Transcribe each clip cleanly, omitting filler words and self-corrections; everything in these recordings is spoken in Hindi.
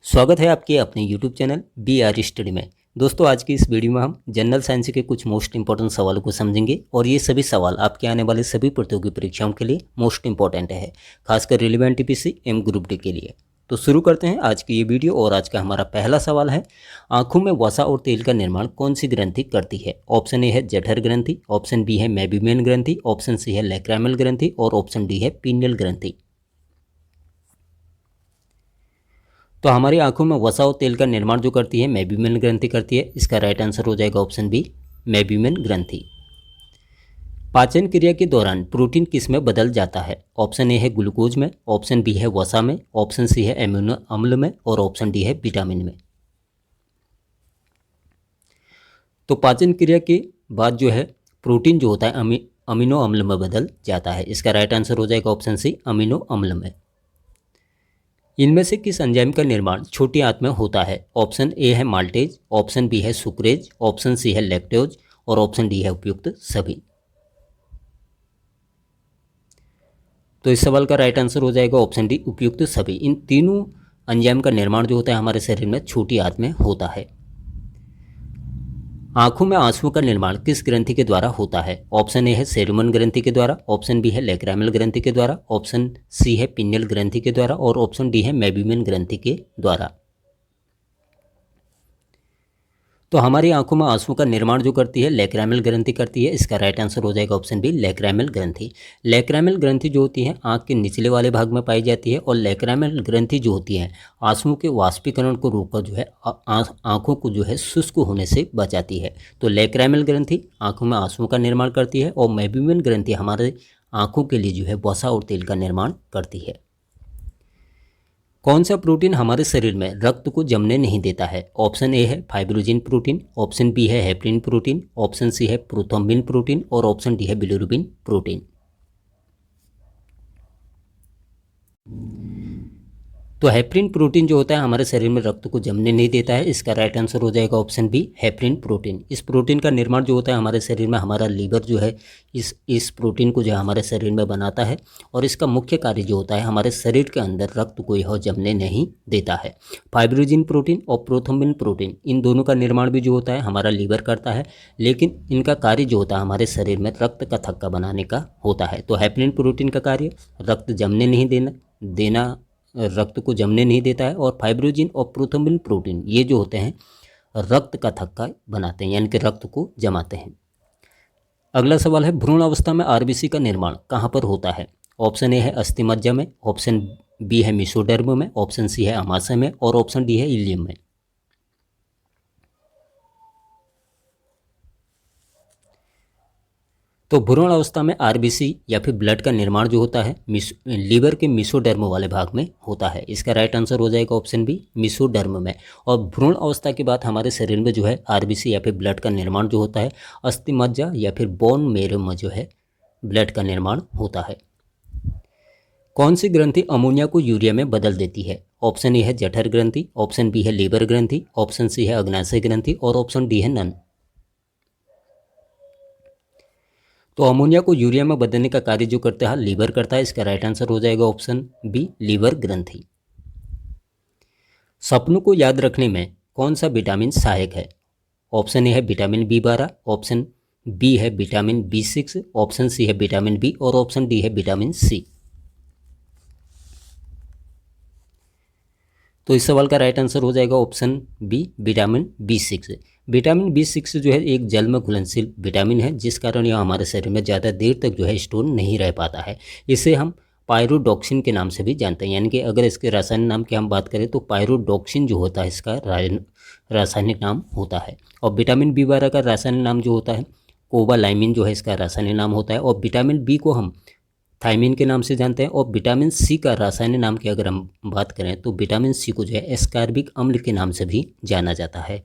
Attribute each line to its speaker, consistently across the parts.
Speaker 1: स्वागत है आपके अपने YouTube channel B R study में। दोस्तों, आज की इस वीडियो में हम जनरल साइंस के कुछ मोस्ट इंपॉर्टेंट सवालों को समझेंगे और ये सभी सवाल आपके आने वाले सभी प्रतियोगी परीक्षाओं के लिए मोस्ट इंपॉर्टेंट है, खासकर relevant TPC M group D के लिए। तो शुरू करते हैं आज की ये वीडियो और आज का हमारा पहला सवाल है, आंखों में वसा और तेल का निर्माण कौन सी ग्रंथि करती है? ऑप्शन ए है जठर ग्रंथि, ऑप्शन बी है मेबियन ग्रंथि, ऑप्शन सी है लैक्रामल ग्रंथि और ऑप्शन डी है पीनियल ग्रंथि। तो हमारी आंखों में वसा और तेल का निर्माण जो करती है मेबियन ग्रंथि करती है। इसका राइट आंसर हो जाएगा ऑप्शन बी, मेबियन ग्रंथि। पाचन क्रिया के दौरान प्रोटीन किस में बदल जाता है? ऑप्शन ए है ग्लूकोज में, ऑप्शन बी है वसा में, ऑप्शन सी है एमिनो अम्ल में और ऑप्शन डी है विटामिन में। तो पाचन क्रिया के बाद जो है प्रोटीन जो होता है अमीनो अम्ल में बदल जाता है। इसका राइट आंसर हो जाएगा ऑप्शन सी, अमीनो अम्ल में। इनमें से किस एंजाइम का निर्माण छोटी आंत में होता है? ऑप्शन ए है माल्टेज, ऑप्शन बी है सुक्रेज, ऑप्शन सी है लैक्टोज और ऑप्शन डी है उपयुक्त सभी। तो इस सवाल का राइट आंसर हो जाएगा ऑप्शन डी, उपयुक्त सभी। इन तीनों एंजाइम का निर्माण जो होता है हमारे शरीर में छोटी आंत में होता है। आंखों में आंसुओं का निर्माण किस ग्रंथि के द्वारा होता है? ऑप्शन ए है सेरुमन ग्रंथि के द्वारा, ऑप्शन बी है लैक्रामल ग्रंथि के द्वारा, ऑप्शन सी है पिनियल ग्रंथि के द्वारा और ऑप्शन डी है मेबियन ग्रंथि के द्वारा। तो हमारी आंखों में आंसुओं का निर्माण जो करती है लैक्रामल ग्रंथि करती है। इसका राइट आंसर हो जाएगा ऑप्शन बी, लैक्रामल ग्रंथि। लैक्रामल ग्रंथि जो होती है आंख के निचले वाले भाग में पाई जाती है और लैक्रामल ग्रंथि जो होती है आंसुओं के वाष्पीकरण को रोककर जो है आंखों को जो है शुष्क होने से बचाती है। तो लैक्रामल ग्रंथि आंखों में आंसुओं का निर्माण करती है और मेबियन ग्रंथि हमारे आंखों के लिए जो है वसा और तेल का निर्माण करती है। कौन सा प्रोटीन हमारे शरीर में रक्त को जमने नहीं देता है? ऑप्शन ए है फाइब्रोजिन प्रोटीन, ऑप्शन बी है हेपरिन प्रोटीन, ऑप्शन सी है प्रोथ्रोम्बिन प्रोटीन और ऑप्शन डी है बिलिरुबिन प्रोटीन। तो हेपरिन प्रोटीन जो होता है हमारे शरीर में रक्त को जमने नहीं देता है। इसका राइट आंसर हो जाएगा ऑप्शन बी, हेपरिन प्रोटीन। इस प्रोटीन का निर्माण जो होता है हमारे शरीर में, हमारा लीवर जो है इस प्रोटीन को जो है हमारे शरीर में बनाता है और इसका मुख्य कार्य जो होता है हमारे शरीर के अंदर रक्त को यह जमने नहीं देता है। फाइब्रोजिन प्रोटीन और प्रोथ्रोम्बिन प्रोटीन इन दोनों का निर्माण भी जो होता है हमारा लीवर करता है, लेकिन इनका कार्य जो होता है हमारे शरीर में रक्त का थक्का बनाने का होता है। तो हेपरिन प्रोटीन का कार्य रक्त जमने नहीं देना रक्त को जमने नहीं देता है और फाइब्रोजिन और प्रोथ्रोम्बिन प्रोटीन ये जो होते हैं रक्त का थक्का बनाते हैं, यानी कि रक्त को जमाते हैं। अगला सवाल है, भ्रूण अवस्था में आरबीसी का निर्माण कहाँ पर होता है? ऑप्शन ए है अस्थिमज्जा में, ऑप्शन बी है मेसोडर्म में, ऑप्शन सी है आमाशय में और ऑप्शन डी है इलियम में। तो भ्रूण अवस्था में आरबीसी या फिर ब्लड का निर्माण जो होता है लीवर के मेसोडर्म वाले भाग में होता है। इसका राइट आंसर हो जाएगा ऑप्शन बी, मेसोडर्म में। और भ्रूण अवस्था के बाद हमारे शरीर में जो है आरबीसी या फिर ब्लड का निर्माण जो होता है अस्थिमज्जा या फिर बोन मैरो में जो है ब्लड का निर्माण होता है। कौन सी ग्रंथि अमोनिया को यूरिया में बदल देती है? ऑप्शन ए है जठर ग्रंथि, ऑप्शन बी है लीवर ग्रंथि, ऑप्शन सी है अग्नाशय ग्रंथि और ऑप्शन डी है नन। तो अमोनिया को यूरिया में बदलने का कार्य जो करता है लीवर करता है। इसका राइट आंसर हो जाएगा ऑप्शन बी, लीवर ग्रंथि। सपनों को याद रखने में कौन सा विटामिन सहायक है? ऑप्शन ए है विटामिन बी12, ऑप्शन बी है विटामिन बी6, ऑप्शन सी है विटामिन बी और ऑप्शन डी है विटामिन सी। तो इस सवाल का राइट आंसर हो जाएगा option B, vitamin B6. Vitamin B6 जो है एक जल में घुलनशील विटामिन है, जिस कारण यह हमारे शरीर में ज़्यादा देर तक जो है स्टोर नहीं रह पाता है। इसे हम पायरोडॉक्सिन के नाम से भी जानते हैं, यानी कि अगर इसके रासायनिक नाम की हम बात करें तो पायरोडॉक्सिन जो होता है इसका रासायनिक नाम होता है। और विटामिन बी12 का रासायनिक नाम जो होता है कोबालाइमिन जो है इसका रासायनिक नाम होता है। और विटामिन बी को हम थायमिन के नाम से जानते हैं। और विटामिन सी का रासायनिक नाम की अगर हम बात करें तो विटामिन सी को जो है एस्कॉर्बिक अम्ल के नाम से भी जाना जाता है।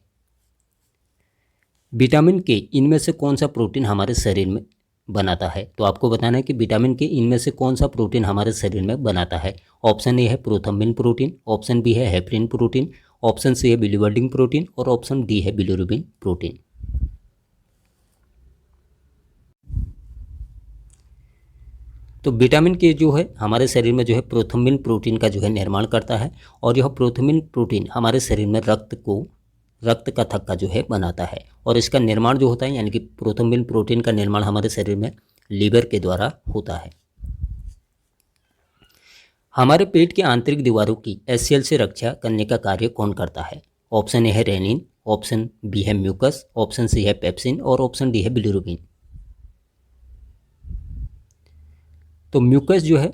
Speaker 1: विटामिन के इनमें से कौन सा प्रोटीन हमारे शरीर में बनाता है? तो आपको बताना है कि विटामिन के इनमें से कौन सा प्रोटीन हमारे शरीर में बनाता है। ऑप्शन ए है प्रोथ्रोम्बिन प्रोटीन, ऑप्शन बी है हेपरिन प्रोटीन, ऑप्शन सी है बिलिवर्डिन प्रोटीन और ऑप्शन डी है बिलिरुबिन प्रोटीन। तो विटामिन के जो है हमारे शरीर में जो है प्रोथ्रोम्बिन प्रोटीन का जो है निर्माण करता है, और यह प्रोथ्रोम्बिन प्रोटीन हमारे शरीर में रक्त का थक्का जो है बनाता है, और इसका निर्माण जो होता है यानी कि प्रोथ्रोम्बिन प्रोटीन का निर्माण हमारे शरीर में लीवर के द्वारा होता है। हमारे पेट की आंतरिक दीवारों की HCl से रक्षा करने का कार्य कौन करता है? ऑप्शन ए है रेनिन, ऑप्शन बी है म्यूकस, ऑप्शन सी है पेप्सिन और ऑप्शन डी है बिलिरुबिन। तो म्यूकस जो है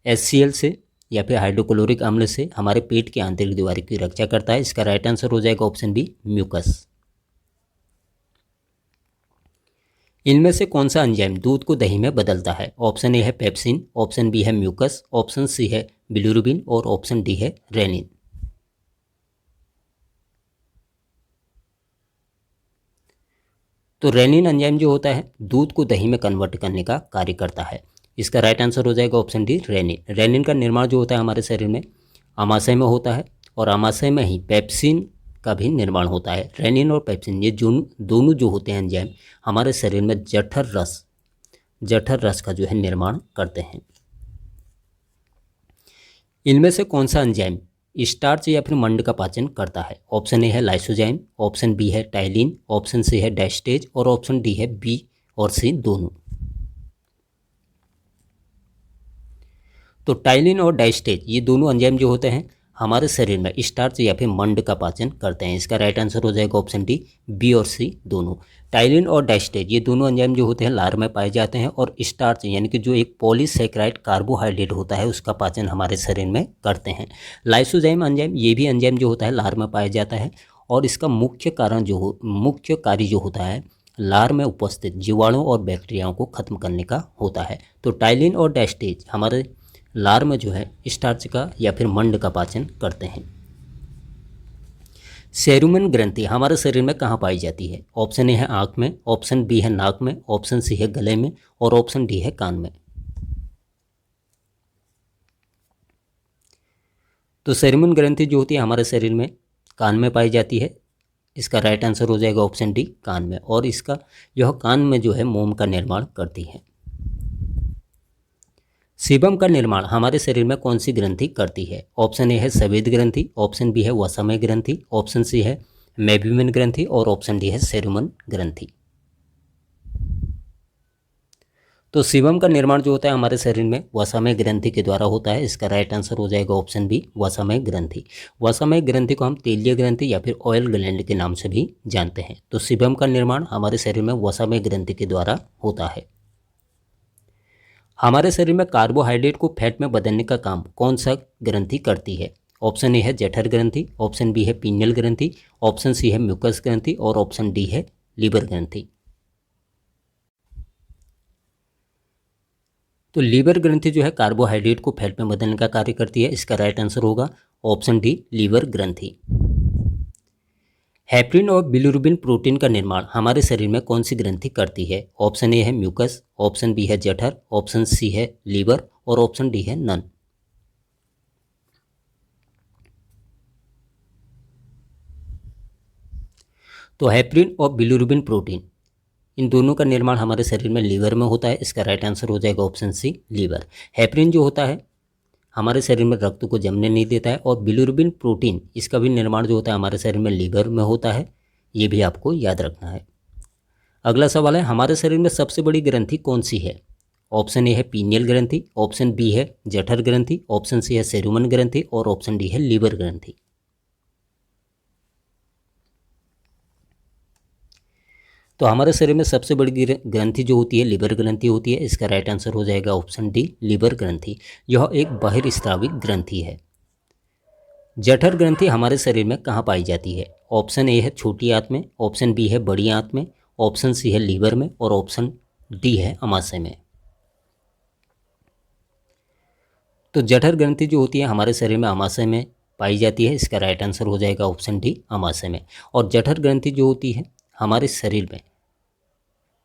Speaker 1: HCl से या फिर हाइड्रोक्लोरिक अम्ल से हमारे पेट की आंतरिक दीवार की रक्षा करता है। इसका राइट आंसर हो जाएगा ऑप्शन बी म्यूकस। इनमें से कौन सा एंजाइम दूध को दही में बदलता है? ऑप्शन ए है पेप्सिन, ऑप्शन बी है म्यूकस, ऑप्शन सी है बिलिरुबिन और ऑप्शन डी है रेनिन। तो रेनिन एंजाइम जो होता है दूध को दही में कन्वर्ट करने का कार्य करता है। इसका राइट आंसर हो जाएगा ऑप्शन डी रेनिन। रेनिन का निर्माण जो होता है हमारे शरीर में आमाशय में होता है, और आमाशय में ही पेप्सिन का भी निर्माण होता है। रेनिन और पेप्सिन ये दोनों जो होते हैं एंजाइम हमारे शरीर में जठर रस का जो है निर्माण करते हैं। इनमें से कौन सा एंजाइम स्टार्च या फिर मंड का पाचन करता है? ऑप्शन ए है लाइसोजाइम, ऑप्शन बी है टाइलिन, ऑप्शन सी है डाइस्टेज और ऑप्शन डी है बी और सी दोनों। तो टाइलिन और डाइस्टेज ये दोनों एंजाइम जो होते हैं हमारे शरीर में स्टार्च या फिर मंड का पाचन करते हैं। इसका राइट आंसर हो जाएगा ऑप्शन डी बी और सी दोनों। टाइलिन और डाइस्टेज ये दोनों एंजाइम जो होते हैं लार में पाए जाते हैं, और स्टार्च यानी कि जो एक पॉलीसैकेराइड कार्बोहाइड्रेट होता है उसका पाचन हमारे शरीर में करते हैं। लाइसोजाइम एंजाइम ये भी एंजाइम जो होता है लार में पाया जाता है, और इसका मुख्य कार्य जो होता है लार में उपस्थित जीवाणुओं और बैक्टीरियाओं को खत्म करने का होता है। तो टाइलिन और डाइस्टेज हमारे लार में जो है स्टार्च का या फिर मंड का पाचन करते हैं। सेरुमन ग्रंथि हमारे शरीर में कहाँ पाई जाती है? ऑप्शन ए है आँख में, ऑप्शन बी है नाक में, ऑप्शन सी है गले में और ऑप्शन डी है कान में। तो सेरुमन ग्रंथि जो होती है हमारे शरीर में कान में पाई जाती है। इसका राइट आंसर हो जाएगा ऑप्शन डी कान में, और यह कान में जो है मोम का निर्माण करती है। सीबम का निर्माण हमारे शरीर में कौन सी ग्रंथि करती है? ऑप्शन ए है सफेद ग्रंथि, ऑप्शन बी है वसामय ग्रंथि, ऑप्शन सी है मेबियन ग्रंथि और ऑप्शन डी है सेरुमन ग्रंथि। तो सीबम का निर्माण जो होता है हमारे शरीर में वसामय ग्रंथि के द्वारा होता है। इसका राइट आंसर हो जाएगा ऑप्शन बी वसामय ग्रंथि। वसामय ग्रंथि को हम तेलीय ग्रंथि या फिर ऑयल ग्लैंड के नाम से भी जानते हैं। तो सीबम का निर्माण हमारे शरीर में वसामय ग्रंथि के द्वारा होता है। हमारे शरीर में कार्बोहाइड्रेट को फैट में बदलने का काम कौन सा ग्रंथि करती है? ऑप्शन ए है जठर ग्रंथि, ऑप्शन बी है पीनियल ग्रंथि, ऑप्शन सी है म्यूकस ग्रंथि और ऑप्शन डी है लीवर ग्रंथि। तो लीवर ग्रंथि जो है कार्बोहाइड्रेट को फैट में बदलने का कार्य करती है। इसका राइट आंसर होगा ऑप्शन डी लीवर ग्रंथि। हेपरिन और बिलिरुबिन प्रोटीन का निर्माण हमारे शरीर में कौन सी ग्रंथि करती है? ऑप्शन ए है म्यूकस, ऑप्शन बी है जठर, ऑप्शन सी है लीवर और ऑप्शन डी है नन। तो हेपरिन और बिलिरुबिन प्रोटीन इन दोनों का निर्माण हमारे शरीर में लीवर में होता है। इसका राइट आंसर हो जाएगा ऑप्शन सी लीवर। हेपरिन जो होता है हमारे शरीर में रक्त को जमने नहीं देता है, और बिलिरुबिन प्रोटीन इसका भी निर्माण जो होता है हमारे शरीर में लीवर में होता है। ये भी आपको याद रखना है। अगला सवाल है हमारे शरीर में सबसे बड़ी ग्रंथि कौन सी है? ऑप्शन ए है पीनियल ग्रंथि, ऑप्शन बी है जठर ग्रंथि, ऑप्शन सी है सेरुमन ग्रंथि और ऑप्शन डी है लीवर ग्रंथि। तो हमारे शरीर में सबसे बड़ी ग्रंथि जो होती है लीवर ग्रंथि होती है। इसका राइट आंसर हो जाएगा ऑप्शन डी लीवर ग्रंथि। यह एक बहिर्स्राविक ग्रंथि है। जठर ग्रंथि हमारे शरीर में कहाँ पाई जाती है? ऑप्शन ए है छोटी आंत में, ऑप्शन बी है बड़ी आंत में, ऑप्शन सी है लीवर में और ऑप्शन डी है अमाशय में। तो जठर ग्रंथि जो होती है हमारे शरीर में अमाशय में पाई जाती है। इसका राइट आंसर हो जाएगा ऑप्शन डी अमाशय में। और जठर ग्रंथि जो होती है हमारे शरीर में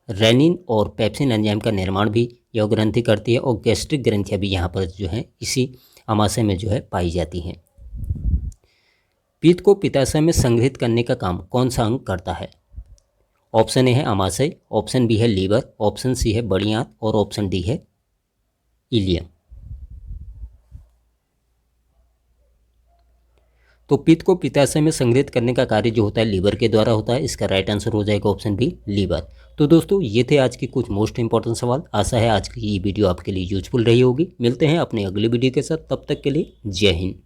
Speaker 1: रेनिन और पेप्सिन एंजाइम का निर्माण भी यह ग्रंथि करती है, और गैस्ट्रिक ग्रंथियाँ भी यहाँ पर जो है इसी अमाशय में जो है पाई जाती हैं। पित्त को पित्ताशय में संग्रहित करने का काम कौन सा अंग करता है? ऑप्शन ए है अमाशय, ऑप्शन बी है लीवर, ऑप्शन सी है बड़ी आंत और ऑप्शन डी है इलियम। तो पित्त को पित्ताशय में संग्रहित करने का कार्य जो होता है लीवर के द्वारा होता है। इसका राइट आंसर हो जाएगा ऑप्शन बी लीवर। तो दोस्तों ये थे आज की कुछ मोस्ट इंपॉर्टेंट सवाल। आशा है आज की ये वीडियो आपके लिए यूजफुल रही होगी। मिलते हैं अपने अगले वीडियो के साथ, तब तक के लिए जय हिंद।